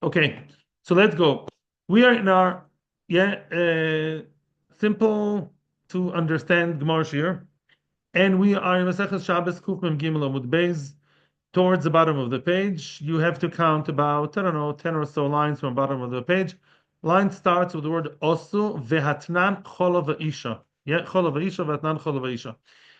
Okay, so let's go. We are in our simple to understand Gemara here, and we are in Maseches Shabbos Kuf Mem Gimel Amud Beis. Towards the bottom of the page, you have to count about, I don't know, 10 or so lines from the bottom of the page. Line starts with the word osu vehatnan cholav va'isha. Yeah, cholav va'isha vehatnan cholav va'isha.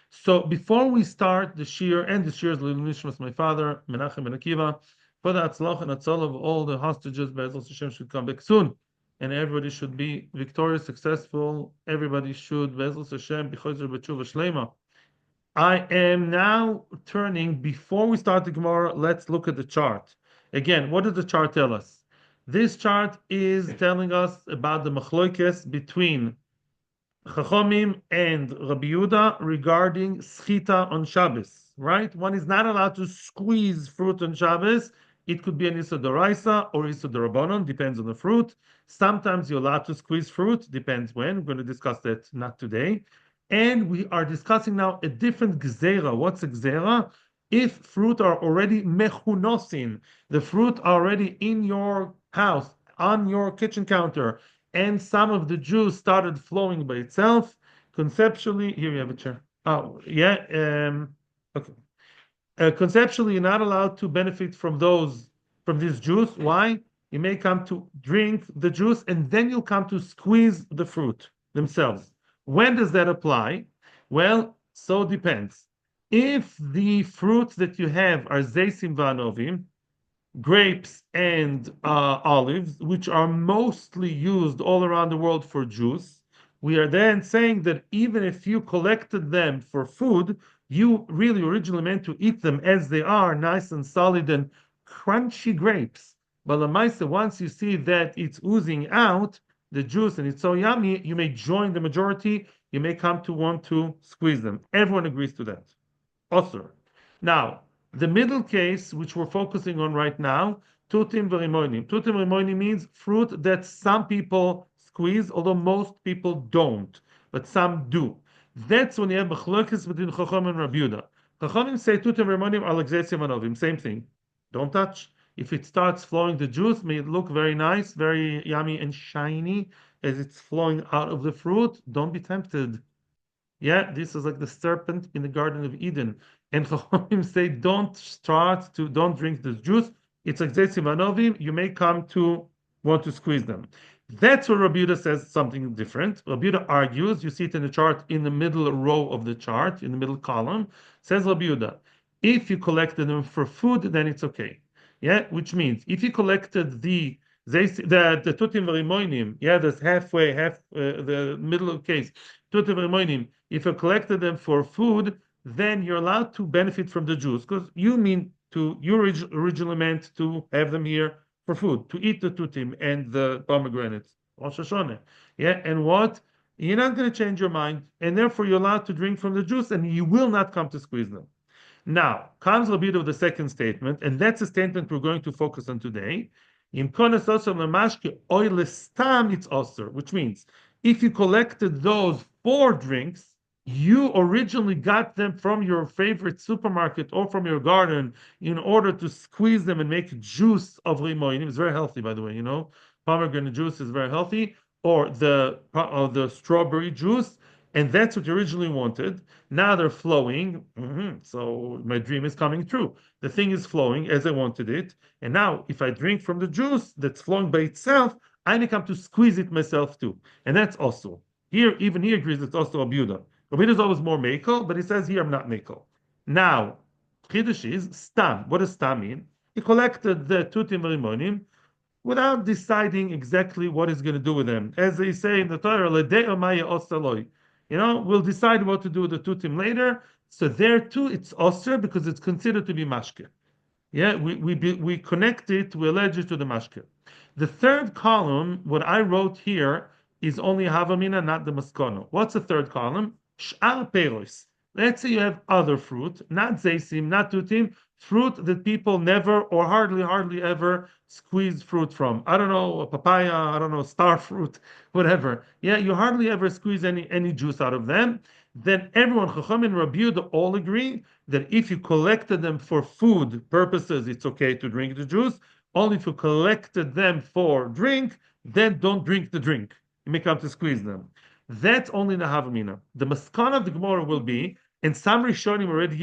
So before we start the shir, and the shir is Lil Nishmas, my father, Menachem and Akiva, for the atzlach and atzal of all the hostages, Be'ezras Hashem should come back soon. And everybody should be victorious, successful. Everybody should, Be'ezras Hashem, b'chozer b'tshuva shlema. I am now turning, before we start the Gemara, let's look at the chart. Again, what does the chart tell us? This chart is telling us about the machloikes between Chachomim and Rabbi Yehuda regarding schita on Shabbos, right? One is not allowed to squeeze fruit on Shabbos. It could be an Issa Doraisa or Issa Dorabanan, depends on the fruit. Sometimes you're allowed to squeeze fruit, depends when. We're going to discuss that not today. And we are discussing now a different gzera. What's a gzera? If fruit are already mechunosin, the fruit are already in your house, on your kitchen counter, and some of the juice started flowing by itself, conceptually, here we have a chair. Oh, yeah. Okay. Conceptually, you're not allowed to benefit from this juice. Why? You may come to drink the juice, and then you'll come to squeeze the fruit themselves. When does that apply? Well, so depends. If the fruits that you have are zeisim va'anovim, grapes and olives, which are mostly used all around the world for juice, we are then saying that even if you collected them for food, you really originally meant to eat them as they are, nice and solid and crunchy grapes. But Lamaisa, once you see that it's oozing out the juice and it's so yummy, you may join the majority. You may come to want to squeeze them. Everyone agrees to that. Osir. Now, the middle case, which we're focusing on right now, tutim v'rimonim. Tutim v'rimonim means fruit that some people squeeze, although most people don't, but some do. That's when you have machlokes between Chacham and Rabbi Yehuda. Chachamim say tutim v'rimonim are like zeisim anovim, same thing. Don't touch. If it starts flowing the juice, may it look very nice, very yummy and shiny as it's flowing out of the fruit. Don't be tempted. Yeah, this is like the serpent in the Garden of Eden. And Chachamim say, don't drink this juice. It's like Zeitzim Anovim. You may come to want to squeeze them. That's where Rabbi Yehuda says something different. Rabbi Yehuda argues, you see it in the chart in the middle row of the chart, in the middle column, says Rabbi Yehuda, if you collected them for food, then it's okay. Yeah, which means if you collected the tutim v'rimonim, yeah, that's the middle case, tutim v'rimonim, if you collected them for food, then you're allowed to benefit from the juice, because you originally meant to have them here for food, to eat the tutim and the pomegranates. Rosh Hashanah. Yeah, and what? You're not going to change your mind, and therefore you're allowed to drink from the juice, and you will not come to squeeze them. Now, comes a bit of the second statement, and that's a statement we're going to focus on today. It's osir, which means if you collected those 4 drinks, you originally got them from your favorite supermarket or from your garden in order to squeeze them and make juice of limonim. It's very healthy, by the way, pomegranate juice is very healthy, or the strawberry juice. And that's what you originally wanted. Now they're flowing. So my dream is coming true. The thing is flowing as I wanted it. And now, if I drink from the juice that's flowing by itself, I may come to squeeze it myself too. And that's also. Even he agrees it's also a Yehuda. Rabbi Yehuda is always more mekel, but he says here I'm not mekel. Now, Chiddush is stam. What does stam mean? He collected the tutim v'rimonim without deciding exactly what he's going to do with them. As they say in the Torah, Ledeo maya osaloi. We'll decide what to do with the tutim later. So there too, it's osir because it's considered to be mashke. Yeah, we connect it, we allege it to the mashke. The third column, what I wrote here, is only havamina, not the maskono. What's the third column? Sh'al peros. Let's say you have other fruit, not zeisim, not tutim, fruit that people never or hardly ever squeeze fruit from. I don't know, a papaya, I don't know, star fruit, whatever. Yeah, you hardly ever squeeze any juice out of them. Then everyone, Chacham and Rabbi Yehuda, all agree that if you collected them for food purposes, it's okay to drink the juice. Only if you collected them for drink, then don't drink the drink. You may come to squeeze them. That's only in the Havamina. The maskana of the Gemara will be, and some Rishonim already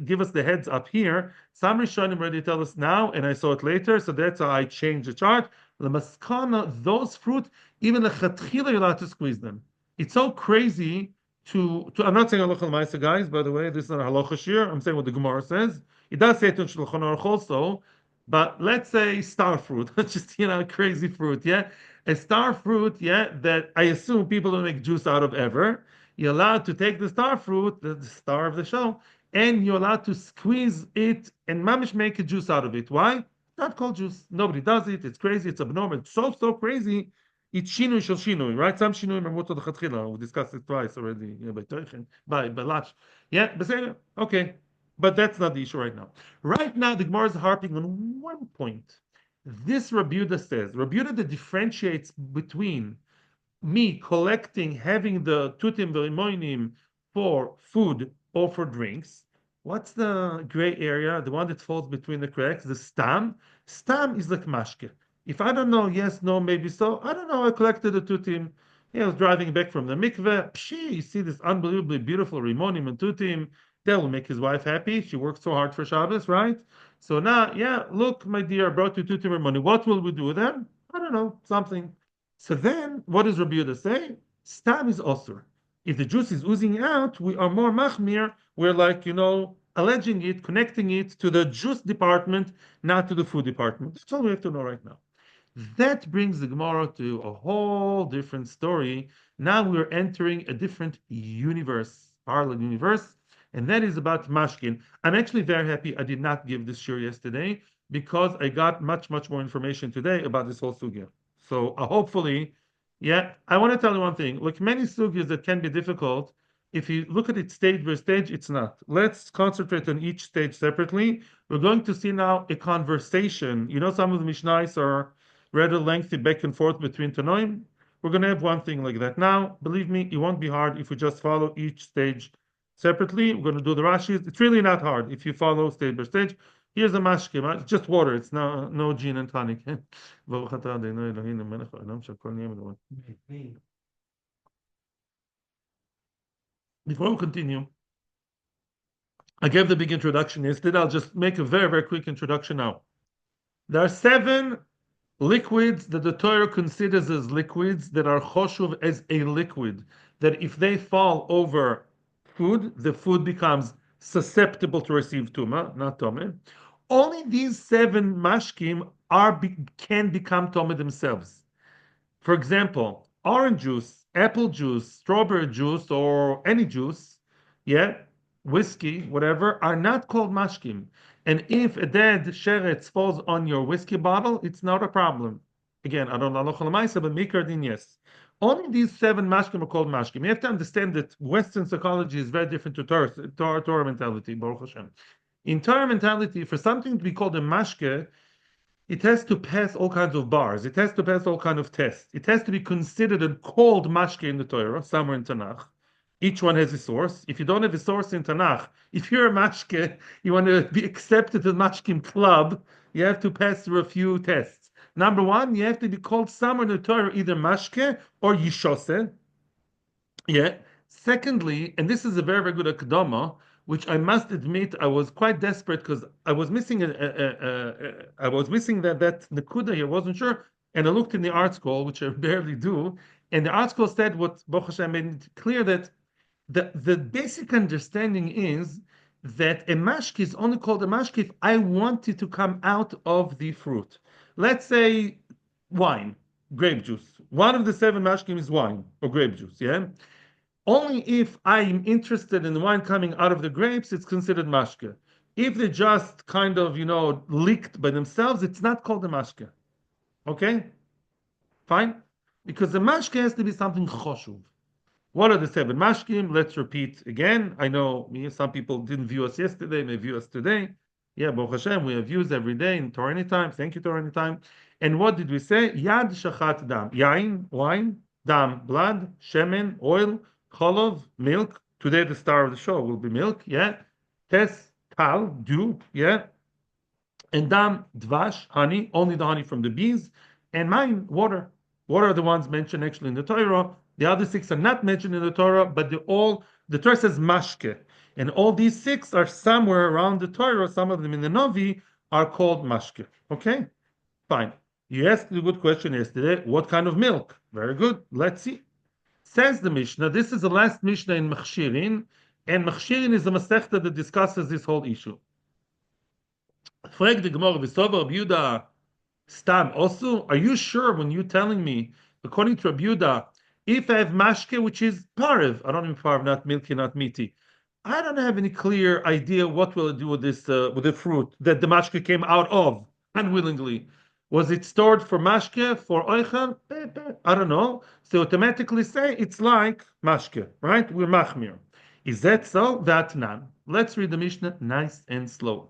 give us the heads up here. Some Rishonim already tell us now, and I saw it later, so that's how I changed the chart. The maskana, those fruit, even the chatchila, you're allowed to squeeze them. It's so crazy to I'm not saying halacha l'maisa, guys, by the way, this is not a halacha shir. I'm saying what the Gemara says. It does say it in Shulchan Aruch also, but let's say star fruit, just crazy fruit, yeah, a star fruit, yeah, that I assume people don't make juice out of ever. You're allowed to take the star fruit, the star of the show, and you're allowed to squeeze it and mamish make a juice out of it. Why? Not called juice. Nobody does it. It's crazy. It's abnormal. It's so crazy. It's shinui shel shinui, right? Some shinui are mutar l'chatchila. We discussed it twice already, by Teichen, by Lash. Yeah, but okay, but that's not the issue right now. Right now, the Gemara is harping on one point. This Rabbi Yehuda says, Rabbi Yehuda differentiates between me collecting, having the tutim v'rimoinim for food or for drinks. What's the gray area? The one that falls between the cracks, the stam. Stam is like mashke. If I don't know, yes, no, maybe so, I don't know, I collected the tutim. I was driving back from the mikveh. Pshee, you see this unbelievably beautiful rimonim and tutim. That will make his wife happy. She worked so hard for Shabbos, right? So now, yeah, look, my dear, I brought you tutim rimoni. What will we do with them? I don't know, something. So then, what does Rabbi Yehuda say? Stam is osur. If the juice is oozing out, we are more machmir. We're like, alleging it, connecting it to the juice department, not to the food department. That's all we have to know right now. That brings the Gemara to a whole different story. Now we're entering a different universe, parallel universe, and that is about mashkin. I'm actually very happy I did not give this shir yesterday because I got much more information today about this whole sugya. So hopefully, yeah, I want to tell you one thing. Like many sugyas that can be difficult, if you look at it stage by stage, it's not. Let's concentrate on each stage separately. We're going to see now a conversation. Some of the Mishnais are rather lengthy back and forth between Tanoim. We're going to have one thing like that. Now, believe me, it won't be hard if we just follow each stage separately. We're going to do the Rashis. It's really not hard if you follow stage by stage. Here's a mashkim. It's just water. It's no gin and tonic. Before we continue, I gave the big introduction yesterday. I'll just make a very quick introduction now. There are 7 liquids that the Torah considers as liquids that are choshuv as a liquid, that if they fall over food, the food becomes susceptible to receive tuma, not tome. Only these 7 mashkim can become tome themselves. For example, orange juice, apple juice, strawberry juice, or any juice, whiskey, whatever, are not called mashkim. And if a dead sheretz falls on your whiskey bottle, it's not a problem. Again, I don't know halacha but mikar din, yes. Only these 7 mashkim are called mashkim. You have to understand that Western psychology is very different to Torah mentality, Baruch Hashem. In Torah mentality, for something to be called a mashke, it has to pass all kinds of bars. It has to pass all kinds of tests. It has to be considered and called mashke in the Torah, somewhere in Tanakh. Each one has a source. If you don't have a source in Tanakh, if you're a mashke, you want to be accepted in Mashkim Club, you have to pass through a few tests. Number 1, you have to be called somewhere in the Torah either mashke or yishose. Yeah. Secondly, and this is a very good akdama, which I must admit I was quite desperate because I was missing I was missing that nakuda here, wasn't sure, and I looked in the art scroll, which I barely do, and the art scroll said what Baruch Hashem made it clear that the basic understanding is that a mashke is only called a mashke if I want it to come out of the fruit. Let's say wine, grape juice. One of the 7 mashkim is wine or grape juice, yeah? Only if I'm interested in the wine coming out of the grapes, it's considered mashke. If they just kind of, leaked by themselves, it's not called a mashke. Okay? Fine? Because the mashke has to be something choshuv. What are the 7 mashkim? Let's repeat again. I know some people didn't view us yesterday, may view us today. Yeah, Baruch Hashem, we have views every day in Torah Anytime. Thank you, Torah Anytime. And what did we say? Yad shachat dam. Yain, wine. Dam, blood. Shemen, oil. Cholov, milk. Today the star of the show will be milk, yeah. Tes, tal, dew, yeah. And dam, dvash, honey, only the honey from the bees, and mine, water. Water are the ones mentioned actually in the Torah. The other six are not mentioned in the Torah, but the Torah says mashke. And all these six are somewhere around the Torah, some of them in the Novi are called mashke. Okay? Fine. You asked a good question yesterday. What kind of milk? Very good. Let's see. Says the Mishnah, this is the last Mishnah in Machshirin, and Machshirin is a Masechta that discusses this whole issue. Frag the Gemara, V'sover Rabbi Yehuda Stam also, are you sure when you're telling me, according to Rabbi Yehuda, if I have mashke, which is parev, I don't mean parev, not milky, not meaty, I don't have any clear idea what will it do with this, with the fruit that the mashke came out of unwillingly. Was it stored for mashke, for oichel? I don't know. So automatically say it's like mashke, right? We're machmir. Is that so? That none. Let's read the Mishnah nice and slow.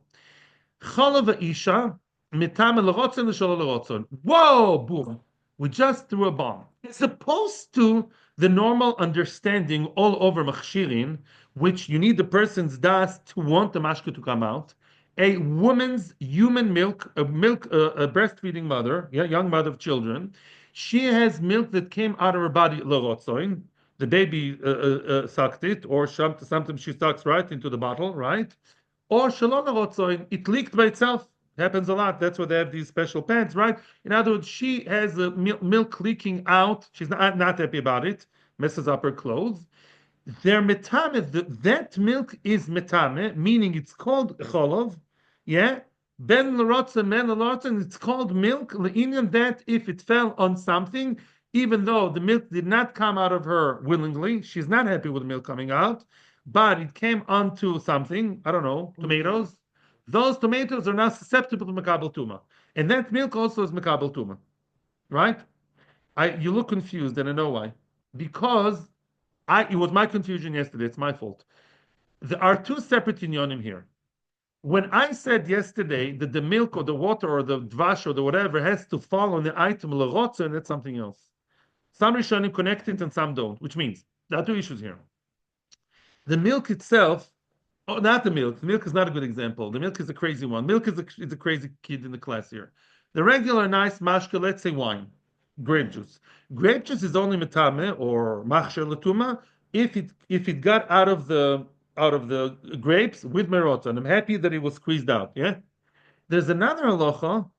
Chalav isha mitam l'rotzon l'shol l'rotzon. Whoa, boom! We just threw a bomb. As opposed to the normal understanding all over machshirin, which you need the person's das to want the mashke to come out. A woman's human milk, a breastfeeding mother, yeah, young mother of children, she has milk that came out of her body l'rotzon. The baby sucked it, or sometimes she sucks right into the bottle, right? Or shalom rotzoin, it leaked by itself. Happens a lot. That's why they have these special pants, right? In other words, she has the milk leaking out. She's not happy about it. Messes up her clothes. Their metame, that milk is metame, meaning it's called cholov. Yeah, ben l'rotzen, men l'rotzen. It's called milk. Le'inyan that if it fell on something, even though the milk did not come out of her willingly, she's not happy with the milk coming out, but it came onto something. I don't know, tomatoes. Those tomatoes are now susceptible to makabel tuma, and that milk also is makabel tuma, right? You look confused, and I know why. Because it was my confusion yesterday. It's my fault. There are two separate inyonim here. When I said yesterday that the milk or the water or the dvash or the whatever has to fall on the item l'rotzen, that's something else. Some Rishonim connect it and some don't, which means there are two issues here. The milk itself, not the milk. The milk is not a good example. The milk is a crazy one. Milk is a crazy kid in the class here. The regular nice mashke, let's say wine, grape juice. Grape juice is only metame or machsher latuma if it got out of the grapes with merota. And I'm happy that it was squeezed out. Yeah. There's another halacha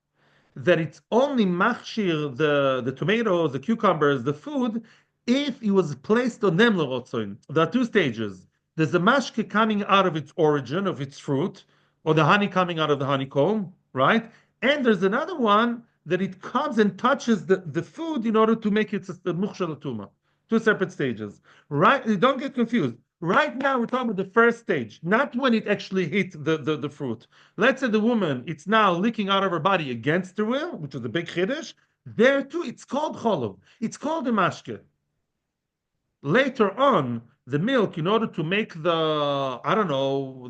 that it's only machshir the tomatoes, the cucumbers, the food if it was placed on them l'rotzoin. There are two stages. There's the mashke coming out of its origin, of its fruit, or the honey coming out of the honeycomb, right? And there's another one that it comes and touches the food in order to make it the mukhshal tuma. Two separate stages, right? Don't get confused. Right now, we're talking about the first stage, not when it actually hit the fruit. Let's say the woman, it's now leaking out of her body against her will, which is a big chiddush. There too, it's called cholov. It's called the mashke. Later on, the milk, in order to make the avocado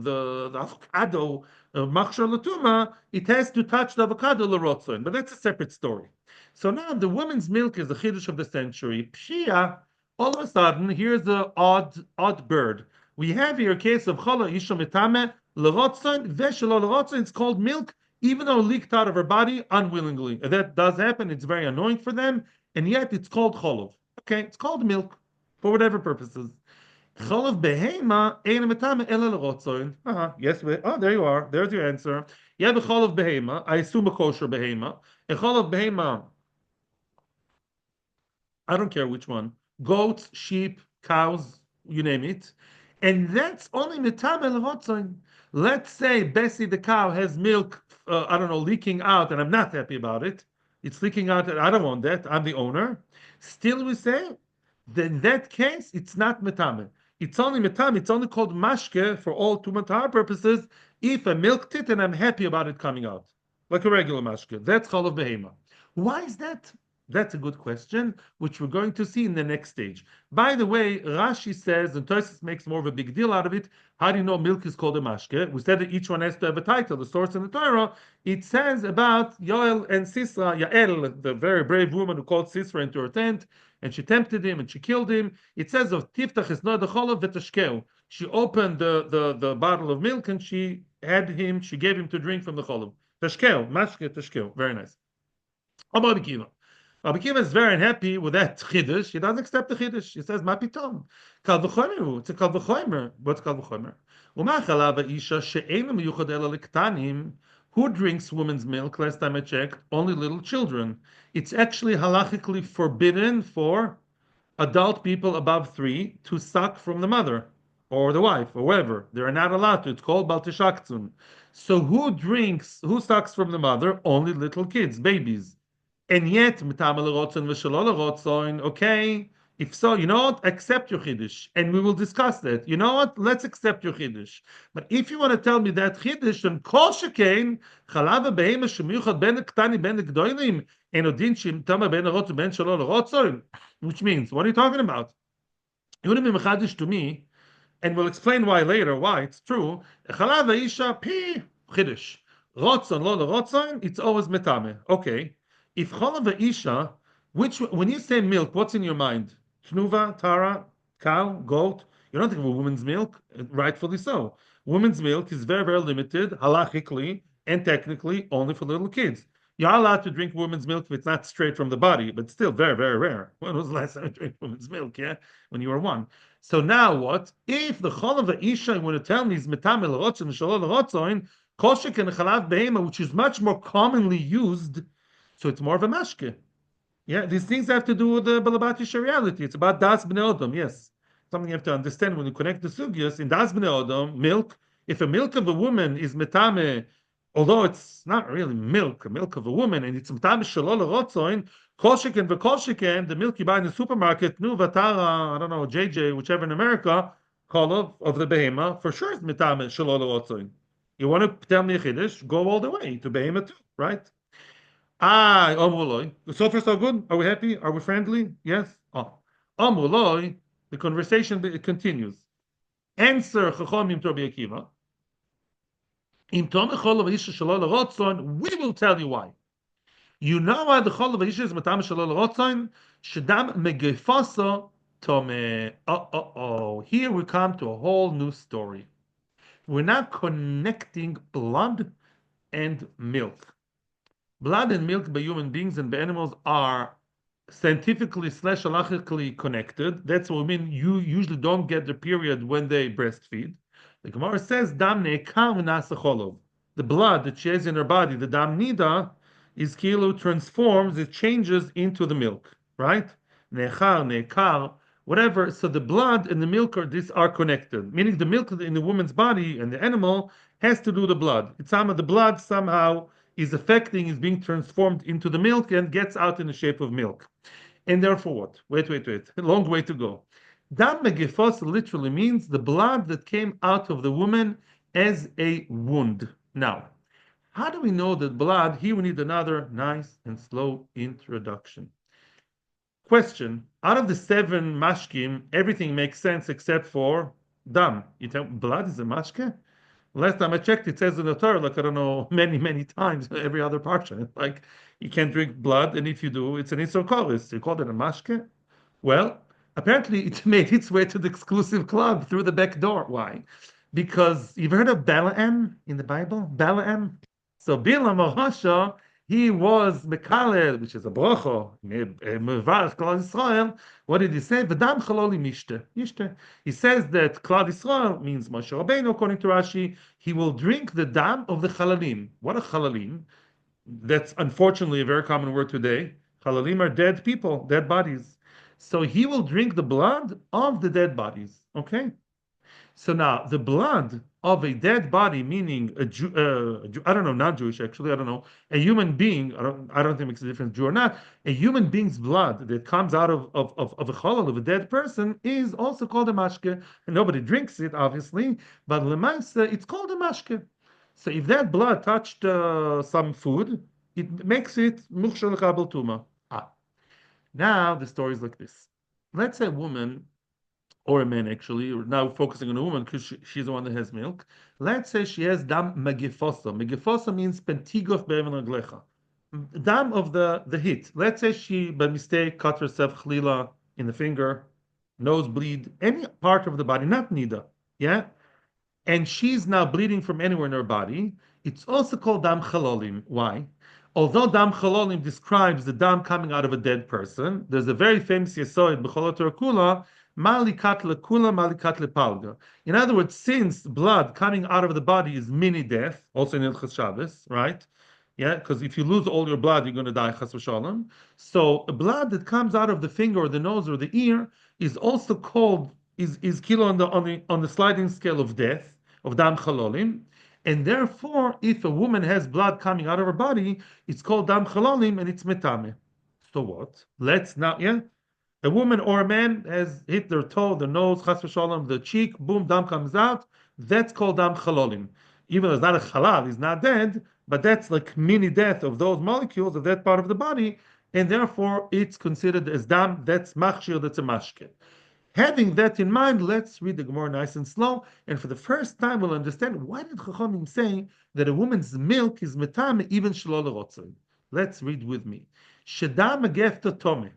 machshar latuma, it has to touch the avocado l'rotzon. But that's a separate story. So now the woman's milk is the chiddush of the century. Pshia, all of a sudden, here's the odd bird. We have here a case of chala isha metame l'rotzon veshelo l'rotzon. It's called milk, even though it leaked out of her body unwillingly. And that does happen. It's very annoying for them, and yet it's called cholov. Okay, it's called milk for whatever purposes. Cholav behema ein metame ela l'rotzon. Yes, there you are. There's your answer. You have a cholav behema. I assume a kosher behema. A cholav behema. I don't care which one. Goats, sheep, cows, you name it. And that's only metame l'rotzon. Let's say Bessie the cow has milk, leaking out, and I'm not happy about it. It's leaking out, and I don't want that. I'm the owner. Still, we say, then in that case, it's not metame. It's only metame. It's only called mashke for all tumatar purposes if I milked it and I'm happy about it coming out, like a regular mashke. That's cholav behema. Why is that? That's a good question, which we're going to see in the next stage. By the way, Rashi says, and Tosfos makes more of a big deal out of it, how do you know milk is called a mashke? We said that each one has to have a title, the source in the Torah. It says about Yoel and Sisra, Yael, the very brave woman who called Sisra into her tent, and she tempted him and she killed him. It says of Tiftach is not the cholov v'tashkeu. She opened the bottle of milk and she gave him to drink from the cholov. Tashkel, mashke tashkel. Very nice. Rabbi Akiva. Rabbi Akiva is very unhappy with that chiddush. He doesn't accept the chiddush. He says, "Ma pitom? Kal v'chomer. It's a kal v'chomer. What's kal v'chomer? Uma chalava isha she'enu miyuchad ela liktanim." Who drinks woman's milk? Last time I checked, only little children. It's actually halachically forbidden for adult people above 3 to suck from the mother or the wife or whoever. They're not allowed to. It's called baltishaktzun. So who sucks from the mother? Only little kids, babies. And yet, okay, if so, you know what? Accept your chiddush, and we will discuss that. You know what? Let's accept your chiddush. But if you want to tell me that chiddush, then kol shekain chalav behema shemiyuchad ben ktani ben gdoilim enodin shimtama ben rotz ben shalol rotzoin, which means, what are you talking about? You want to be mechadish to me, and we'll explain why later. Why it's true. Chalav isha pi chiddush. Rotzon lo rotzon. It's always metame. Okay. If chalav isha, which when you say milk, what's in your mind? Tnuva, tara, cow, goat. You don't think of a woman's milk, rightfully so. Woman's milk is very, very limited, halachically and technically, only for little kids. You're allowed to drink woman's milk if it's not straight from the body, but still very, very rare. When was the last time you drank woman's milk? Yeah, when you were 1. So now what? If the chalav isha, you want to tell me, is metam el rotzon shalol rotzon, koshek and chalav behema, which is much more commonly used. So it's more of a mashke. Yeah, these things have to do with the balabatish reality. It's about das bnei odom. Yes, something you have to understand when you connect the sugyas in das bnei odom. Milk. If a milk of a woman is metame, although it's not really milk, a milk of a woman, and it's metame shalol rotzoin, kolshiken v'kolshiken, the milk you buy in the supermarket, nu vatara, I don't know, JJ, whichever in America, kolov of the behema, for sure it's metame shalol rotzoin. You want to tell me a chiddush? Go all the way to behema too, right? Omruloi. So far, so good. Are we happy? Are we friendly? Yes. Omruloi. The conversation continues. Answer Chachomim to Rabbi Akiva. Im tome cholav isha shalol rotzon. We will tell you why. You know why the cholav isha is matam shalol rotzon? Shadam megefaso tome. Here we come to a whole new story. We're now connecting blood and milk. Blood and milk by human beings and by animals are scientifically / halachically connected. That's what I mean. You usually don't get the period when they breastfeed. The Gemara says, "Dam ne'ekar v'nasa cholov." The blood that she has in her body, the dam nida, is kilo transforms. It changes into the milk, right? Ne'echar, ne'ekar, whatever. So the blood and the milk are connected. Meaning the milk in the woman's body and the animal has to do the blood. It's the blood somehow is affecting, is being transformed into the milk and gets out in the shape of milk. And therefore what? Wait. A long way to go. Dam megefos literally means the blood that came out of the woman as a wound. Now, how do we know that blood? Here we need another nice and slow introduction. Question. Out of the 7 mashkim, everything makes sense except for dam. You tell blood is a mashke? Last time I checked, it says in the Torah, like I don't know, many times, every other parsha, like you can't drink blood, and if you do, it's an Isser Koris. You call it a mashke? Well, apparently it made its way to the exclusive club through the back door. Why? Because you've heard of Balaam in the Bible? Balaam. So Bilam Mahasha, he was Mekalel, which is a brocho, Mevarach Klal Yisrael. What did he say? V'dam chaloli mishte. He says that Klal Yisrael means Moshe Rabbeinu, according to Rashi. He will drink the dam of the chalalim. What are chalalim? That's unfortunately a very common word today. Chalalim are dead people, dead bodies. So he will drink the blood of the dead bodies. Okay? So now, the blood of a dead body, meaning a Jew, I don't know, not Jewish actually, I don't know, a human being, I don't think it makes a difference, Jew or not, a human being's blood that comes out of a cholol, of a dead person, is also called a mashke. And nobody drinks it, obviously, but lemaisa, it's called a mashke. So if that blood touched some food, it makes it mukhshal chabal tuma. Now the story is like this. Let's say a woman, or a man actually, or now focusing on a woman because she's the one that has milk. Let's say she has dam megifosa. Megifosa means pentigof be'emen raglecha. Dam of the hit. Let's say she, by mistake, cut herself chlila in the finger, nosebleed, any part of the body, not nida, yeah? And she's now bleeding from anywhere in her body. It's also called dam chalolim. Why? Although dam chalolim describes the dam coming out of a dead person, there's a very famous yesod b'cholot kula, malikat lekula, malikat lepalga. In other words, since blood coming out of the body is mini death, also in Ilchas Shabbos, right? Yeah, because if you lose all your blood, you're going to die, chas v'shalom. So blood that comes out of the finger or the nose or the ear is also called is kilo on the sliding scale of death of dam chalolim, and therefore, if a woman has blood coming out of her body, it's called dam chalolim and it's metame. So what? Let's now, yeah. A woman or a man has hit their toe, the nose, chas v'shalom, the cheek, boom, dam comes out. That's called dam chalolim. Even though it's not a halal, he's not dead, but that's like mini death of those molecules of that part of the body, and therefore it's considered as dam. That's machshir, that's a mashke. Having that in mind, let's read the Gemara nice and slow, and for the first time we'll understand why did Chachamim say that a woman's milk is metame even shelo l'rotzon. Let's read with me. Shedam agefta tome.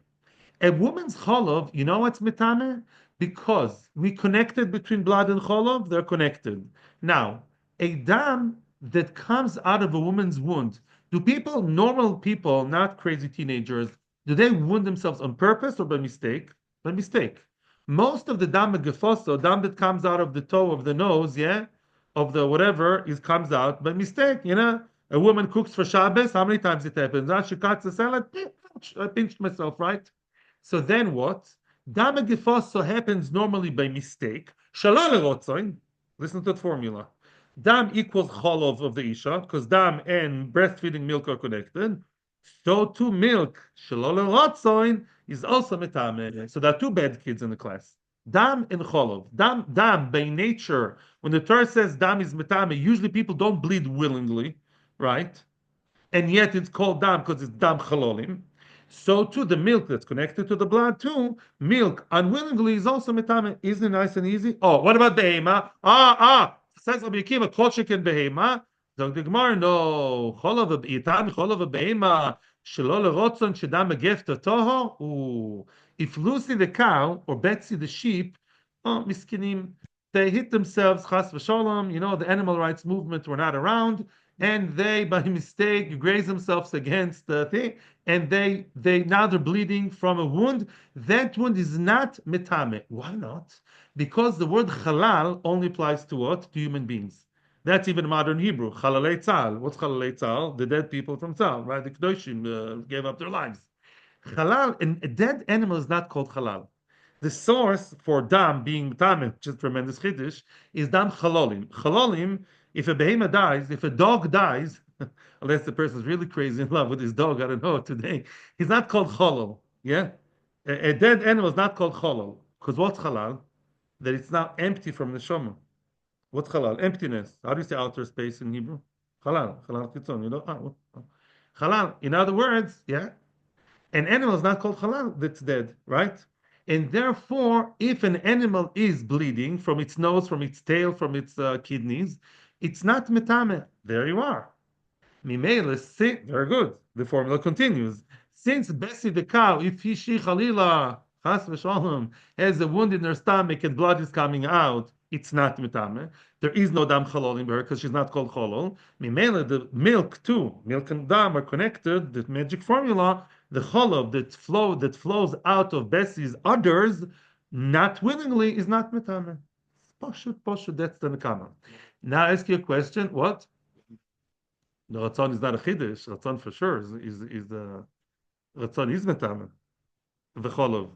A woman's cholov, you know what's metame? Because we connected between blood and cholov, they're connected. Now, a dam that comes out of a woman's wound, do people, normal people, not crazy teenagers, do they wound themselves on purpose or by mistake? By mistake. Most of the dam gefoso, dam that comes out of the toe of the nose, yeah, of the whatever, is comes out by mistake. You know, a woman cooks for Shabbos. How many times it happens? She cuts a salad. I pinched myself, right? So then what? Dam gefoso happens normally by mistake. Shalal rotzoin. Listen to the formula. Dam equals cholov of the isha because dam and breastfeeding milk are connected. So too milk, shalol rotzoin, is also metame. So there are two bad kids in the class. Dam and cholov. Dam by nature, when the Torah says dam is metame, usually people don't bleed willingly, right? And yet it's called dam because it's dam chalolim. So too the milk that's connected to the blood too, milk unwillingly is also metame. Isn't it nice and easy? Oh, what about behema? Says Rabbi Akiva, kol sheken behema. So the Gemara, no, cholov itan cholov behema shelo lerotzon shedam agefta toho. Ooh, if Lucy the cow or Betsy the sheep, oh miskinim, they hit themselves, chas v'sholom. You know the animal rights movement were not around, and they by mistake graze themselves against the thing, and they now they're bleeding from a wound. That wound is not metame. Why not? Because the word halal only applies to what? To human beings. That's even modern Hebrew. Chalalei tzal. What's chalalei tzal? The dead people from tzal, right? The kedoshim gave up their lives. Halal, and a dead animal is not called halal. The source for dam being metame, which is tremendous chiddush, is dam chalolim. Chalolim, if a behema dies, if a dog dies, unless the person is really crazy in love with his dog, I don't know today, he's not called cholol. Yeah, a dead animal is not called cholol because what's halal? That it's now empty from the neshama. What's halal? Emptiness. How do you say outer space in Hebrew? Halal. Halal kitzon. You know? Halal. In other words, yeah, an animal is not called halal that's dead, right? And therefore, if an animal is bleeding from its nose, from its tail, from its kidneys, it's not metame. There you are. Mimele, very good. The formula continues. Since Bessie the cow, if she chalila chas v'shalom has a wound in her stomach and blood is coming out, it's not metame. There is no dam chalol in her because she's not called cholol. Mimele, the milk too, milk and dam are connected. The magic formula, the cholol that flows out of Bessie's udders, not willingly, is not metame. Poshut, that's the nekama. Now I ask you a question. What? The Ratzon is not a Chiddush. Ratzon for sure is the Ratzon is metame. The Cholov.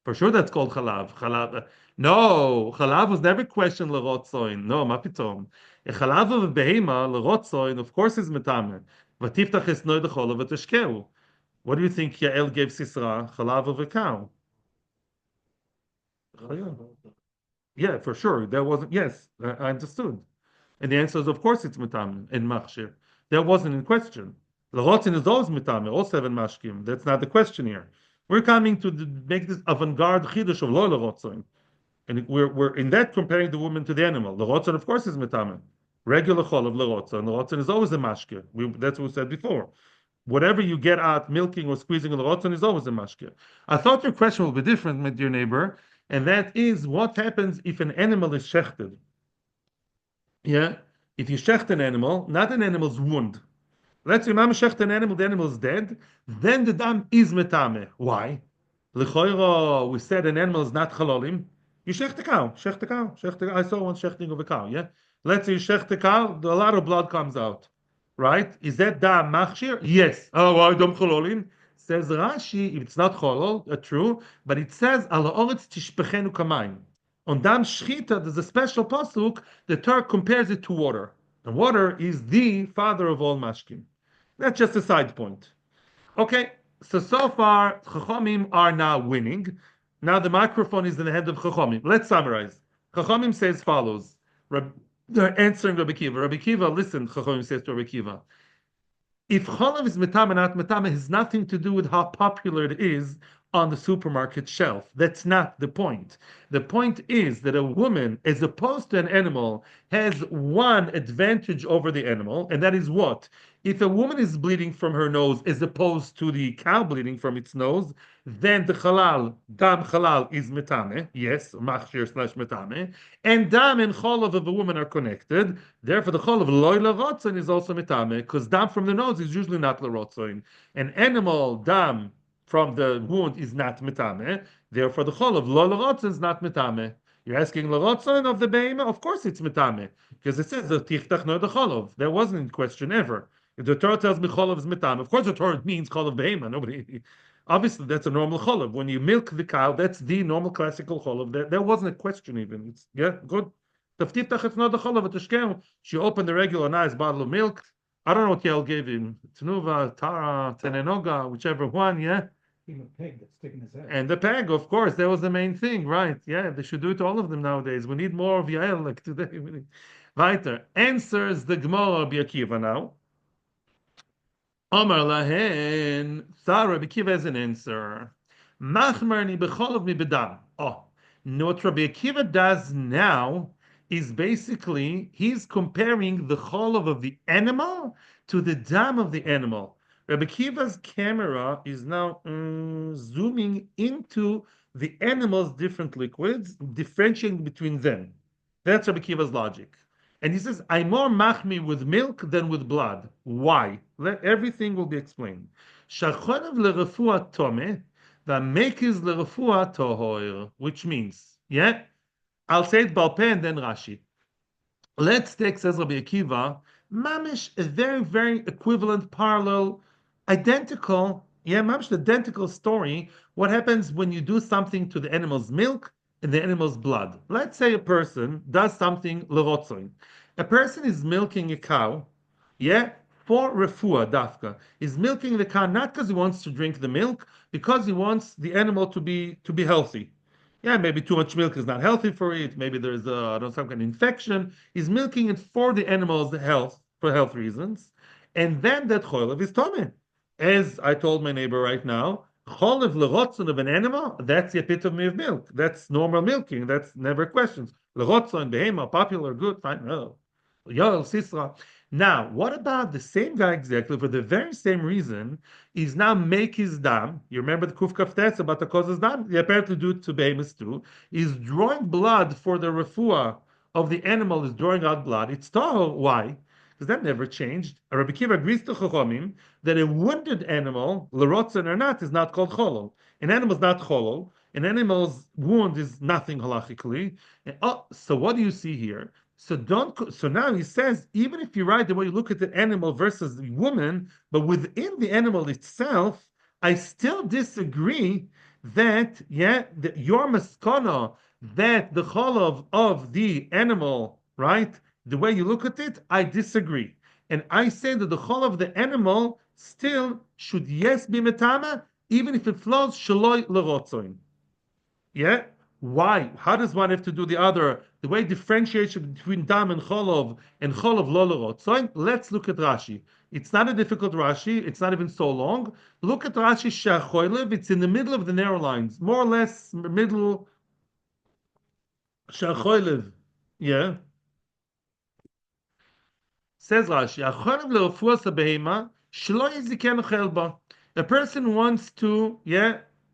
For sure that's called Chalav. Chalav. No, Chalav was never questioned L'Rotzoin. No, ma pitom. A Chalav of a Behema, L'Rotzoin, of course is metame. V'tiftach esnoi the Cholov v'teshkeu. What do you think Yael gave Sisra? Chalav of a cow. Yeah, for sure. There wasn't, yes, I understood. And the answer is, of course, it's metame in machshir. That wasn't in question. L'rotzin is always metame, all seven mashkim. That's not the question here. We're coming to make this avant-garde chiddush of lo l'rotzin. And we're in that comparing the woman to the animal. L'rotzin, of course, is metame. Regular chol of l'rotzin. L'rotzin is always a mashke. That's what we said before. Whatever you get out milking or squeezing l'rotzin is always a mashke. I thought your question will be different, my dear neighbor, and that is what happens if an animal is shechted. Yeah, If you shecht an animal, not an animal's wound. Let's say Mama shecht an animal, the animal is dead, then the dam is metame. Why? L'choiro, we said an animal is not chalolim. You shecht the cow, shecht the cow, shecht the cow. I saw one shechting of a cow, yeah? Let's say you shecht the cow, a lot of blood comes out. Right? Is that dam machshir? Yes. Oh, why dam chalolim? Says Rashi, if it's not cholol, true, but it says, ala oretz tishpechenu kamayim. On dam shchita, there's a special pasuk, the Torah compares it to water. And water is the father of all mashkim. That's just a side point. Okay, so far, Chachamim are now winning. Now the microphone is in the hand of Chachamim. Let's summarize. Chachamim says follows. They're answering Rabbi Akiva. Rabbi Akiva, listen, Chachamim says to Rabbi Akiva. If cholav is metame, not metame, has nothing to do with how popular it is on the supermarket shelf. That's not the point. The point is that a woman, as opposed to an animal, has one advantage over the animal, and that is what? If a woman is bleeding from her nose as opposed to the cow bleeding from its nose, then the halal, dam halal is metame, yes, machshir slash metame, and dam and cholav of a woman are connected. Therefore, the cholav loy lerotzon is also metame, because dam from the nose is usually not lerotzon. An animal dam from the wound is not metame. Therefore, the cholav lo lerotzon is not metame. You're asking lerotzon of the beima? Of course, it's metame, because it says the tichtach no the cholav. That wasn't in question ever. If the Torah tells me cholav is mitam, of course the Torah means cholav behema. Nobody, obviously that's a normal cholav. When you milk the cow, that's the normal classical cholav. There wasn't a question even. It's yeah, good. Taftiftach it's not the cholav at the shkem. She opened the regular nice bottle of milk. I don't know what Yael gave him. Tnuva, Tara, Tenenoga, whichever one, yeah. Even a pig that's sticking his head. And the peg, of course, that was the main thing, right? Yeah, they should do it to all of them nowadays. We need more of Yael like today. Weiter. Answers the Gemara Rabbi Akiva now. Omar lahen, Rabbi Akiva has an answer. Machmarni b'cholav mi bedam. Oh, no, what Rabbi Akiva does now is basically he's comparing the cholav of the animal to the dam of the animal. Rabbi Akiva's camera is now zooming into the animal's different liquids, differentiating between them. That's Rabbi Akiva's logic. And he says, I'm more machmi with milk than with blood. Why? Everything will be explained. Shachonav lerefua tome, v'amekiz lerefua tohoir, which means, yeah, I'll say it Balpeh and then Rashi. Let's take, says Rabbi Akiva, mamish, a very, very equivalent, parallel, identical, yeah, mamish, identical story. What happens when you do something to the animal's milk and the animal's blood? Let's say a person does something lerotzoin. A person is milking a cow, yeah, for refuah dafka. He's milking the cow not because he wants to drink the milk, because he wants the animal to be healthy. Yeah, maybe too much milk is not healthy for it. Maybe there's some kind of infection. He's milking it for the animal's health, for health reasons, and then that cholev is tomeh. As I told my neighbor right now, cholev lerotzon of an animal, that's the epitome of milk. That's normal milking. That's never questions. Lerotzon, behema, popular, good, fine. No. Yoel, Sisra. Now, what about the same guy exactly for the very same reason is now make his dam? You remember the Kuf Kaftes about the causes dam? They apparently do it to behemoths too. Is drawing blood for the refuah of the animal is drawing out blood. It's tahor. Why? Because that never changed. Rabbi Akiva agrees to Chachamim that a wounded animal, lerotzen or not, is not called cholol. An animal is not cholol. An animal's wound is nothing halachically. So what do you see here? So now he says, even if you write the way you look at the animal versus the woman, but within the animal itself, I still disagree that, your maskana, that the cholov of the animal, right, the way you look at it, I disagree. And I say that the chol of the animal still should, yes, be metama, even if it flows shaloi lerotzoin. Yeah? Why? How does one have to do the other? The way differentiation between dam and cholov lo lerotzoin. Let's look at Rashi. It's not a difficult Rashi. It's not even so long. Look at Rashi shachoilev. It's in the middle of the narrow lines, more or less middle. Shachoilev. Yeah. Says Rashi, a person wants to,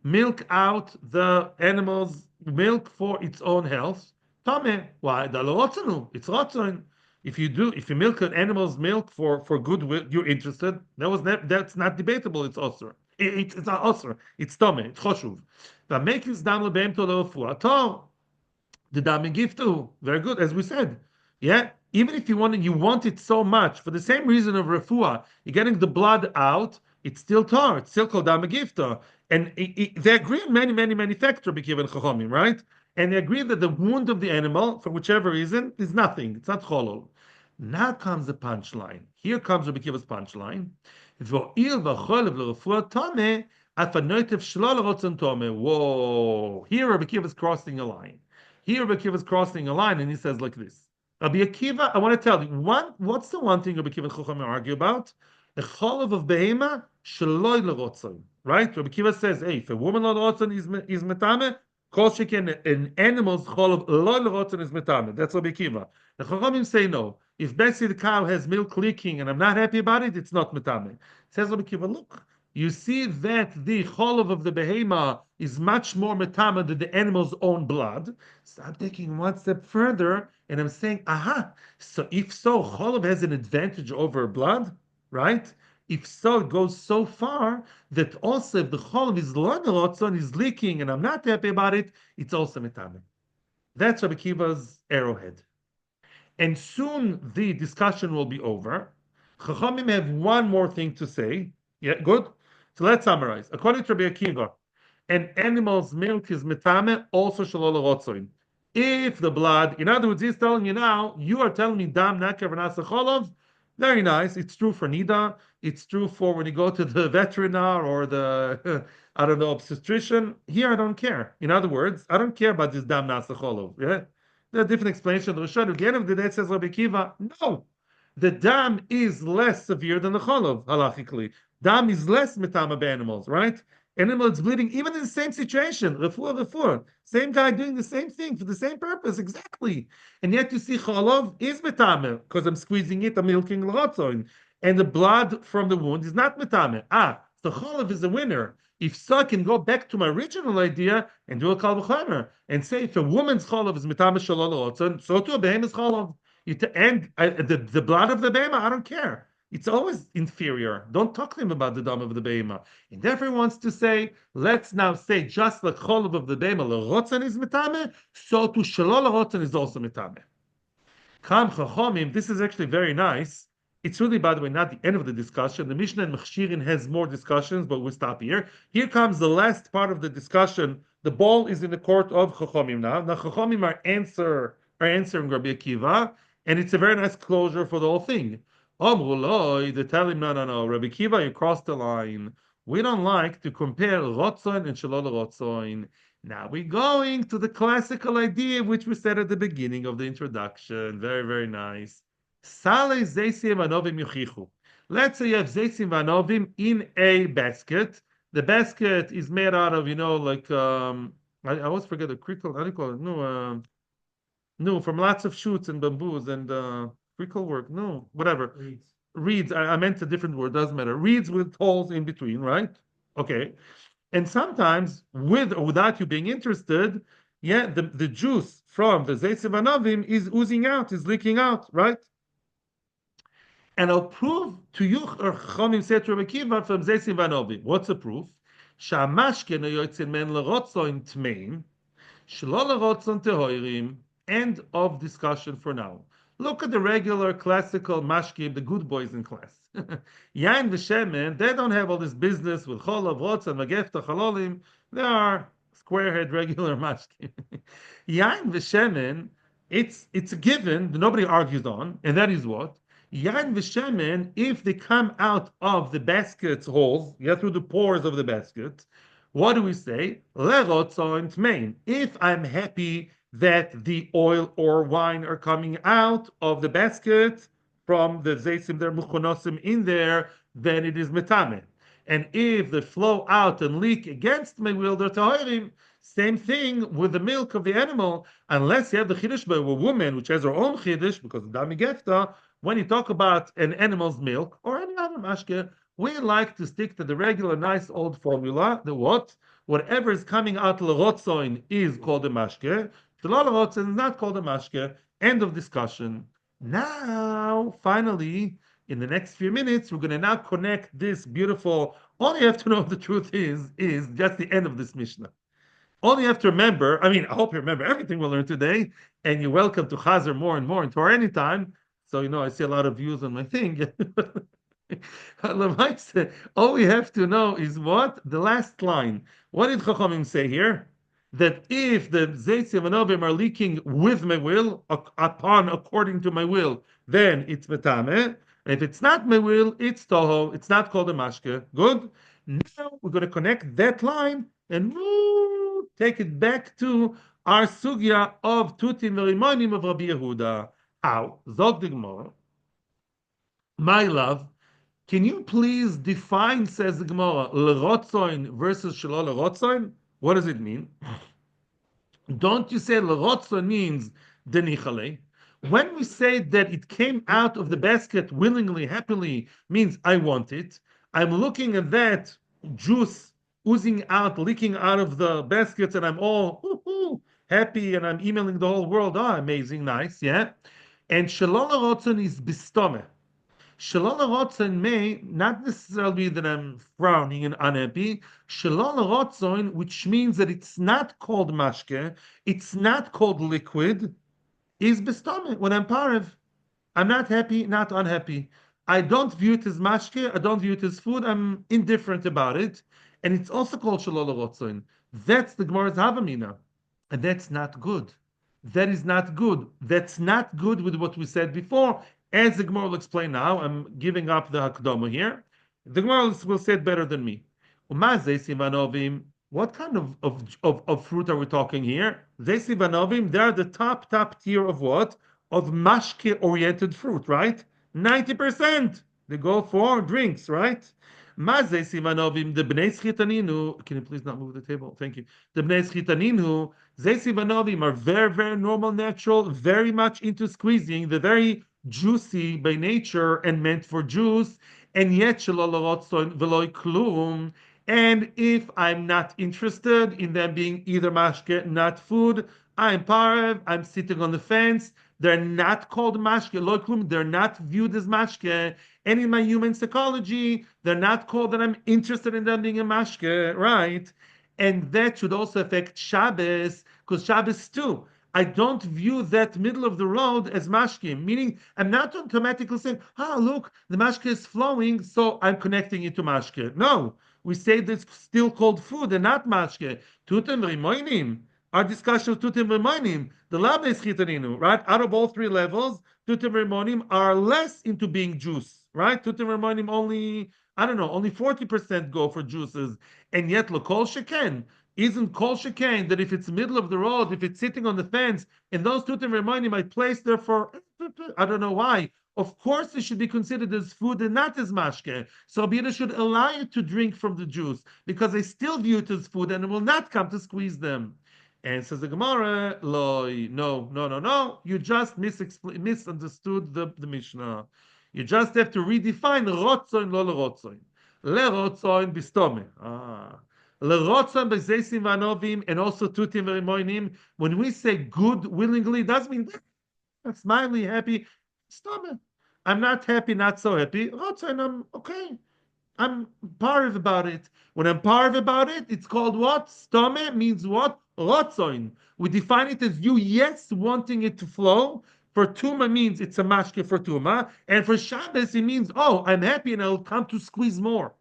milk out the animal's milk for its own health. Tame, why? It's rotzon. If you milk an animal's milk for goodwill, you're interested. That's not debatable. It's osur. It's not osur. It's tome. It's choshuv. The make is dam lebeim to lefuato. The dam giftu. Very good, as we said. Yeah. Even if you want it so much for the same reason of refuah, you're getting the blood out. It's still tar. It's still called dam gifta. And they agree on many factors. B'kivan chachomim, right? And they agree that the wound of the animal, for whichever reason, is nothing. It's not cholol. Now comes the punchline. Here comes Rabbi Akiva's punchline. Whoa! Here Rabbi Akiva is crossing a line. Here Rabbi Akiva is crossing a line, and he says like this. Rabbi Akiva, I want to tell you, what's the one thing Rabbi Akiva and Chacham argue about? The cholav of behema shaloi lerotzon. Right? Rabbi Akiva says, hey, if a woman lerotzon is metame, kol sheken an animal's cholav lo lerotzon is metame. That's Rabbi Akiva. The Chachamim say no. If Bessie the cow has milk leaking and I'm not happy about it, it's not metame. Says Rabbi Akiva, look, you see that the cholav of the behema is much more metame than the animal's own blood. So I'm taking one step further and I'm saying, aha, so if so, cholav has an advantage over blood, right? If so, it goes so far that also if the cholav is lo nerotzon, is leaking and I'm not happy about it, it's also metame. That's Rabbi Akiva's arrowhead. And soon the discussion will be over. Chachamim have one more thing to say. Yeah, good. So let's summarize. According to Rabbi Akiva, an animal's milk is metame, also shalol rotzoin. If the blood, in other words, he's telling you now, you are telling me dam nakev v'nasa cholov. Very nice. It's true for nida. It's true for when you go to the veterinarian or the I don't know obstetrician. Here, I don't care. In other words, I don't care about this dam nasa cholov. Yeah. There are different explanations of the Rishon. At the end of the day, it says Rabbi Akiva, no, the dam is less severe than the cholov, halachically. Dam is less metama by animals, right? Animal is bleeding, even in the same situation, refuah, same guy doing the same thing for the same purpose, exactly. And yet you see cholov is metame, because I'm squeezing it, I'm milking l'rotzoin. And the blood from the wound is not metame. So cholov is the winner. If so, I can go back to my original idea and do a kal v'chomer and say if a woman's cholov is mitama shalol rotzon, so too a behemoth's cholov. And the blood of the behemah, I don't care. It's always inferior. Don't talk to him about the dam of the behemah. And therefore, he wants to say, let's now say just like cholov of the behemah, rotzon is mitame, so too shalol rotzon is also mitame. Kam chachomim. This is actually very nice. It's really, by the way, not the end of the discussion. The Mishnah and Mechshirin has more discussions, but we'll stop here. Here comes the last part of the discussion. The ball is in the court of Chachomim now. Now, Chachomim are answering Rabbi Akiva, and it's a very nice closure for the whole thing. They tell him, no. Rabbi Akiva, you crossed the line. We don't like to compare Rotzoin and Shalol Rotzoin. Now we're going to the classical idea, which we said at the beginning of the introduction. Very, very nice. Sale zeisim vanovim yuchichu. Let's say you have zeisim vanovim in a basket. The basket is made out of, like I always forget the crickle. How do you call it? No, from lots of shoots and bamboos and crickle work. No, whatever. Reeds. I meant a different word. Doesn't matter. Reeds with holes in between, right? Okay. And sometimes, with or without you being interested, yeah, the juice from the zeisim vanovim is oozing out, is leaking out, right? And I'll prove to you, Chachamim said to Rabbi Akiva from Zeisim Vanovim. What's the proof? Shamashke no yotzin men lerotzoin tmeim, shelo lerotzon tehoirim. End of discussion for now. Look at the regular classical mashkim, the good boys in class. Yain v'shemen, they don't have all this business with cholav, rotzon, magefta, chalolim. They are squarehead regular mashkim. Yain v'shemen, it's a given that nobody argues on, and that is what? Yain v'shemen, if they come out of the basket's holes, through the pores of the basket, what do we say? Lerotzon tmein. If I'm happy that the oil or wine are coming out of the basket from the zeisim, there muchonosim in there, then it is metame. And if they flow out and leak against my will, they're tahirim. Same thing with the milk of the animal, unless you have the chiddush by a woman, which has her own chiddush, because of dami gefta. When you talk about an animal's milk or any other mashke, we like to stick to the regular, nice old formula. The what? Whatever is coming out l'rotzoin is called a mashke. Shalol rotzoin is not called a mashke. End of discussion. Now, finally, in the next few minutes, we're going to now connect this beautiful. All you have to know the truth is just the end of this Mishnah. All you have to remember, I mean, I hope you remember everything we learned today, and you're welcome to Chazer more and more into our anytime. So, I see a lot of views on my thing. All we have to know is what? The last line. What did Chachamim say here? That if the Zeitzim and Ovim are leaking with my will, upon according to my will, then it's Metame. If it's not my will, it's Toho. It's not called a Mashke. Good? Now we're going to connect that line and take it back to our sugya of Tutim Verimonim of Rabbi Yehuda. How? Zog the Gemara. My love, can you please define, says the Gemara, lerotzoin versus shelo lerotzoin? What does it mean? Don't you say lerotzoin means denichale? When we say that it came out of the basket willingly, happily, means I want it. I'm looking at that juice oozing out, leaking out of the basket, and I'm all happy, and I'm emailing the whole world. Oh, amazing, nice, yeah. And shelo lerotzoin is bistome. Shalom Rotzen may not necessarily that I'm frowning and unhappy. Shalom Rotzen, which means that it's not called mashke, it's not called liquid, is bestome. When I'm parev, I'm not happy, not unhappy. I don't view it as mashke, I don't view it as food, I'm indifferent about it. And it's also called Shalom Rotzen. That's the Gemara's Havamina. And that's not good. That is not good. That's not good with what we said before. As the Gemara will explain now, I'm giving up the Hakdama here. The Gemara will say it better than me. What kind of fruit are we talking here? Zeisivanovim, they're the top tier of what? Of mashke-oriented fruit, right? 90%. They go for drinks, right? Mazesivanovim, the bnei schitaninu. Can you please not move the table? Thank you. The bnei schitaninu, zeisivanovim are very, very normal, natural, very much into squeezing. They're very juicy by nature and meant for juice, and yet veloy klum. And if I'm not interested in them being either mashke, not food, I'm parev, I'm sitting on the fence. They're not called mashke, loy klum. They're not viewed as mashke. And in my human psychology, they're not called that I'm interested in them being a mashke, right? And that should also affect Shabbos, because Shabbos too. I don't view that middle of the road as mashke, meaning I'm not automatically saying, look, the mashke is flowing, so I'm connecting it to mashke. No, we say that it's still called food and not mashke. Tutem rimoinim. Our discussion of tutem rimoinim, the lab is chitaninu, right? Out of all three levels, tutem rimoinim are less into being juice, right? Tutem rimoinim only, I don't know, only 40% go for juices, and yet lokol sheken. Isn't kol shekain that if it's middle of the road, if it's sitting on the fence, and those tutim remaining might place there for I don't know why. Of course, it should be considered as food and not as mashke. So Bina should allow you to drink from the juice because they still view it as food and it will not come to squeeze them. And says the Gemara, loy, no. You just misunderstood the Mishnah. You just have to redefine rotzoin lo lerotzoin. Lerotzoin bistome. Lerotzon b'zeisim v'anovim and also tutim v'rimoinim. When we say good willingly, doesn't mean I'm smiley, happy. Stop. I'm not happy, not so happy. Rotzon, I'm okay. I'm parv about it. When I'm parv about it, it's called what? Stome means what? Rotzon. We define it as you, yes, wanting it to flow. For Tuma means it's a mashke for Tuma. And for Shabbos, it means, oh, I'm happy and I'll come to squeeze more.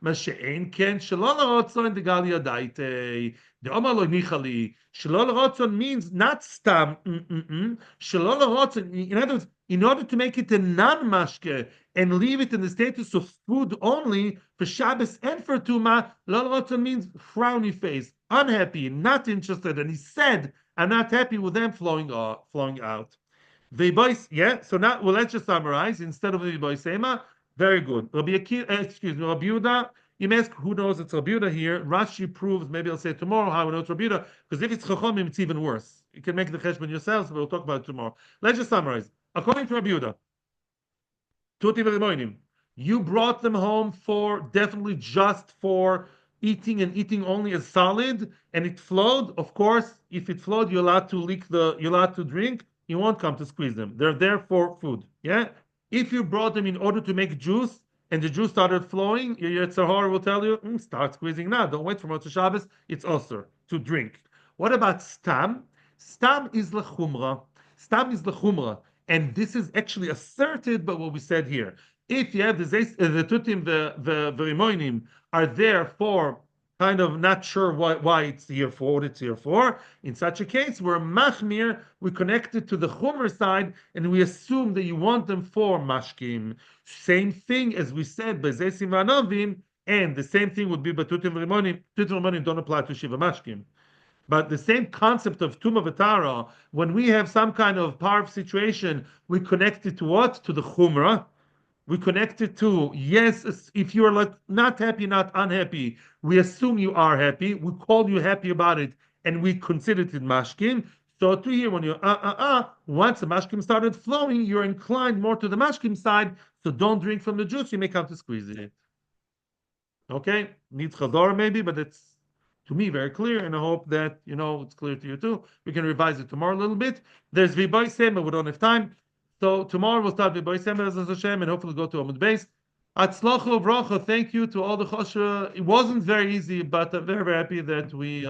Mashe'en ken shalol rotzon de gal yadaite. The Omar lo nichali. Shalol rotzon means not stam. Shalol rotzon. In other words, in order to make it a non-mashke and leave it in the status of food only for Shabbos and for Tuma, lol rotzon means frowny face, unhappy, not interested. And he said, "I'm not happy with them flowing out." Yeah. So now, well, let's just summarize instead of the boisema. Very good. Rabbi Yehuda. You may ask, who knows it's Rabbi Yehuda here? Rashi proves, maybe I'll say it tomorrow, how I know it's Rabbi Yehuda, because if it's Chachomim, it's even worse. You can make the cheshbon yourselves, but we'll talk about it tomorrow. Let's just summarize. According to Rabbi Yehuda, Tuti v'rimoinim, you brought them home for, definitely just for eating and eating only as solid, and it flowed. Of course, if it flowed, you're allowed to drink. you won't come to squeeze them. They're there for food. Yeah. If you brought them in order to make juice and the juice started flowing, your Yetzer Hara will tell you, start squeezing now. Don't wait for Motzei Shabbos. It's also to drink. What about stam? Stam is lechumra. Stam is lechumra. And this is actually asserted by what we said here. If you have the tutim, the rimoinim are there for kind of not sure why it's here for, what it's here for. In such a case, we're machmir, we connect it to the chumer side, and we assume that you want them for mashkim. Same thing as we said by zesim v'anovim, and the same thing would be by tutim v'rimonim. Tutim v'rimonim don't apply to shiva mashkim. But the same concept of tuma v'tara, when we have some kind of parv situation, we connect it to what? To the chumrah. We connect it to, yes, if you're like not happy, not unhappy, we assume you are happy. We call you happy about it, and we consider it mashkim. So to here, when you're once the mashkim started flowing, you're inclined more to the mashkim side. So don't drink from the juice. You may come to squeeze it. Okay, needs chazor maybe, but it's to me very clear, and I hope that it's clear to you too. We can revise it tomorrow a little bit. There's v'boy sema, we don't have time. So tomorrow we'll start with Boy Semes as Hashem and hopefully go to Amud Beis. Atzlochu bracha. Thank you to all the chosra. It wasn't very easy, but I'm very, very happy that we